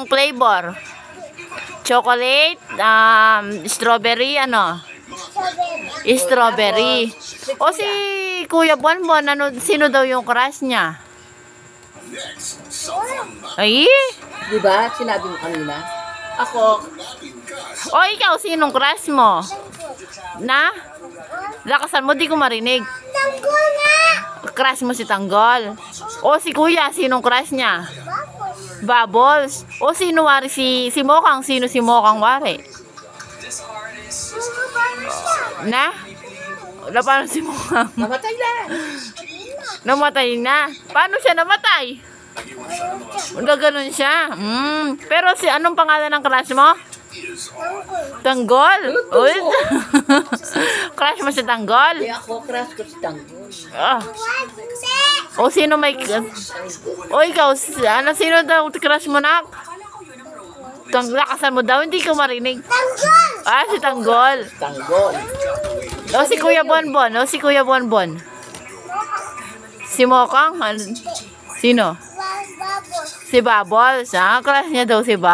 Anong flavor? Chocolate, strawberry, ano? Strawberry. O si Kuya Bonbon, sino daw yung crush niya? Ay? Diba? Sinabi mo kanina. Ako. O ikaw, sinong crush mo? Na? Lakasan mo, di ko marinig. Tanggol nga! Crush mo si Tanggol. O si Kuya, sinong crush niya? Bubbles. O sino wari si Mokang? Sino si Mokang wari? Na? Wala paano si Mokang? Namatay na. Namatay na. Paano siya namatay? Wala ganun siya. Pero anong pangalan ng crush mo? Tanggol? Uy. Crush mo si Tanggol? Kaya ako, crush ko si Tanggol. O sino may... O ikaw, sino daw crush mo na? Lakasan mo daw, hindi ko marinig. Tanggol! Si Tanggol. Tanggol. O si Kuya Bonbon. O si Kuya Bonbon. Si Mokang? Sino? Babos. Si Bubbles. Crush niya daw si Bubbles.